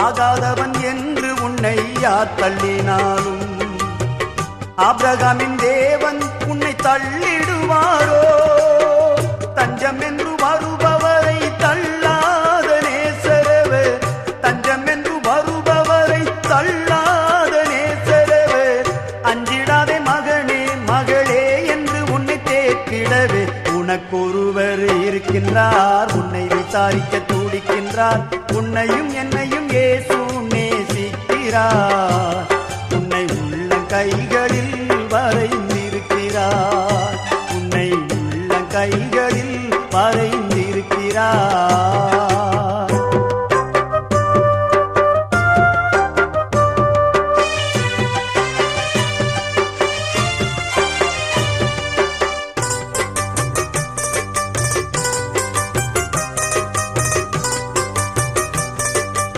ஆகாதவன் என்று உன்னை யார் தள்ளினாலும் ஆபிரகாமின் தேவன் உன்னை தள்ளிடுவாரோ? தஞ்சம் என்று வருபவரை தள்ளாத நேசரவே, தஞ்சம் என்று வருபவரை தள்ளாத நேசரவே. அஞ்சிடாதே மகனே மகளே என்று உன்னை தேக்கிடவே உனக்கொருவர் இருக்கின்றார், உன்னை விசாரிக்க துடிக்கின்றார். உன்னையும் என்னையும் இயேசு நேசிக்கிறார், உன்னை உள்ள கைகளில் வரைந்திருக்கிறார், உன்னை உள்ள கைகளில் வரைந்திருக்கிறார்.